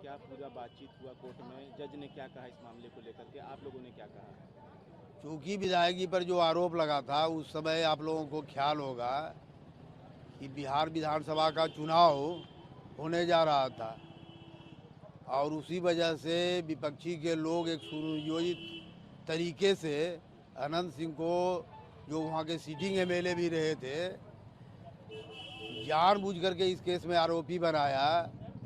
क्या पूरा बातचीत हुआ कोर्ट में, जज ने क्या कहा इस मामले को लेकर के, आप लोगों ने क्या कहा? चूंकि विधायकी पर जो आरोप लगा था उस समय आप लोगों को ख्याल होगा कि बिहार विधानसभा का चुनाव होने जा रहा था और उसी वजह से विपक्षी के लोग एक सुनियोजित तरीके से अनंत सिंह को, जो वहाँ के सिटिंग एमएलए भी रहे थे, जानबूझ करके इस केस में आरोपी बनाया,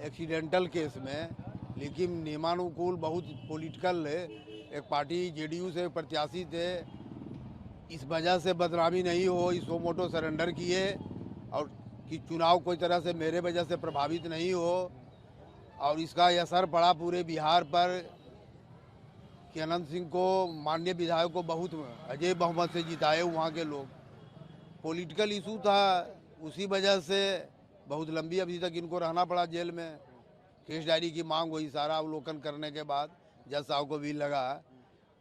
एक्सीडेंटल केस में। लेकिन नियमानुकूल बहुत पॉलिटिकल एक पार्टी जेडीयू से प्रत्याशी थे, इस वजह से बदनामी नहीं हो, इस मोटो सरेंडर किए और कि चुनाव कोई तरह से मेरे वजह से प्रभावित नहीं हो। और इसका असर पड़ा पूरे बिहार पर कि अनंत सिंह को माननीय विधायक को बहुत अजय बहुमत से जिताए वहाँ के लोग। पॉलिटिकल इशू था, उसी वजह से बहुत लंबी अवधि तक इनको रहना पड़ा जेल में। केस डायरी की मांग हुई, सारा अवलोकन करने के बाद जज साहब को भी लगा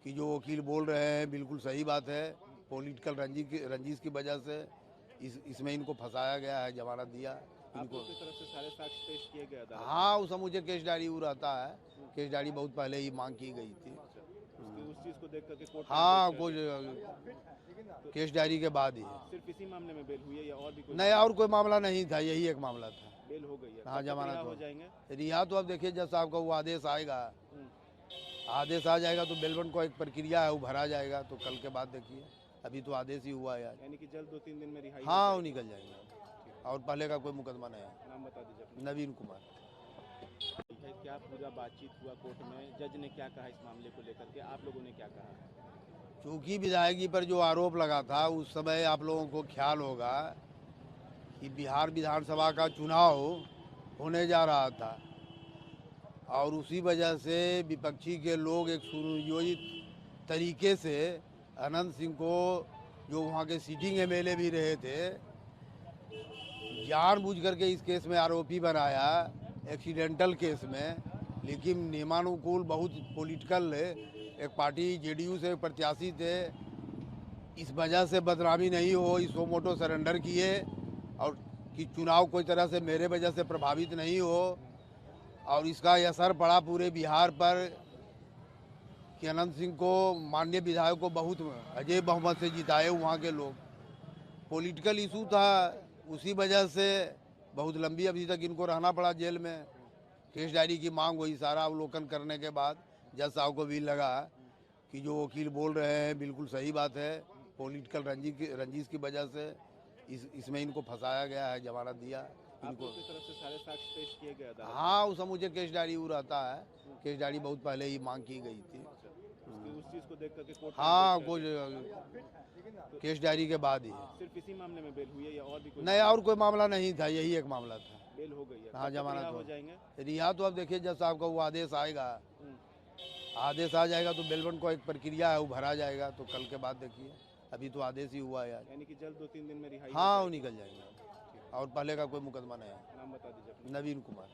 कि जो वकील बोल रहे हैं बिल्कुल सही बात है। पॉलिटिकल रंजिश की वजह से इसमें इनको फंसाया गया है, जमानत दिया इनको। आपकी तरफ से सारे साक्ष्य पेश किए गए अदालत में? हाँ, उस मुझे केस डायरी वो रहता है, केस डायरी बहुत पहले ही मांग की गई थी। उस चीज को देख करके कोर्ट हाँ, कुछ केस डायरी के बाद ही। सिर्फ इसी मामले में बेल हुई है या और भी कोई? नहीं, और कोई मामला नहीं था, यही एक मामला था। बेल हो गई है? हाँ, जमानत हो जाएंगे रिहा। तो अब देखिए जज साहब का वो आदेश आएगा, आदेश आ जाएगा तो बेल बॉन्ड को एक प्रक्रिया है, वो भरा जाएगा। तो कल के बाद देखिए, अभी तो आदेश ही हुआ है, यानी कि जल्द 2-3 दिन में रिहाई? हाँ, वो निकल जाएंगे और पहले का कोई मुकदमा नहीं है। नाम बता दीजिए। नवीन कुमार। क्या पूरा बातचीत हुआ कोर्ट में, जज ने क्या कहा इस मामले को लेकर के, आप लोगों ने क्या कहा? चूंकि विधायकी पर जो आरोप लगा था उस समय आप लोगों को ख्याल होगा कि बिहार विधानसभा का चुनाव होने जा रहा था और उसी वजह से विपक्षी के लोग एक सुनियोजित तरीके से अनंत सिंह को, जो वहाँ के सिटिंग एमएलए भी रहे थे, जानबूझ करके इस केस में आरोपी बनाया, एक्सीडेंटल केस में। लेकिन नियमानुकूल बहुत पॉलिटिकल एक पार्टी जेडीयू से प्रत्याशी थे, इस वजह से बदनामी नहीं हो, इस मोटो सरेंडर किए और कि चुनाव कोई तरह से मेरे वजह से प्रभावित नहीं हो। और इसका असर पड़ा पूरे बिहार पर कि अनंत सिंह को माननीय विधायक को बहुत अजय बहुमत से जिताए वहाँ के लोग। पॉलिटिकल इशू था, उसी वजह से बहुत लंबी अवधि तक इनको रहना पड़ा जेल में। केस डायरी की मांग हुई, सारा अवलोकन करने के बाद जज साहब को भी लगा कि जो वकील बोल रहे हैं बिल्कुल सही बात है। पॉलिटिकल रंजिश की वजह से इसमें इनको फंसाया गया है, जमानत दिया इनको। आपकी तरफ से सारे साक्ष्य पेश किए गए अदालत में? हाँ, उस मुझे केस डायरी वो रहता है, केस डायरी बहुत पहले ही मांग की गई थी। उस चीज को देख करके कोर्ट? हाँ, कुछ केस डायरी के बाद ही। सिर्फ इसी मामले में बेल हुई है या और भी कोई? नहीं, और कोई मामला नहीं था, यही एक मामला था। बेल हो गई है? हाँ, जमानत हो जाएंगे रिहा। तो अब देखिए जज साहब का वो आदेश आएगा, आदेश आ जाएगा तो बेल बॉन्ड को एक प्रक्रिया है, वो भरा जाएगा। तो कल के बाद देखिए, अभी तो आदेश ही हुआ है। यानी कि जल्द 2-3 दिन में रिहाई? हाँ, वो निकल जाएंगे और पहले का कोई मुकदमा नहीं है। नाम बता दीजिए। नवीन कुमार।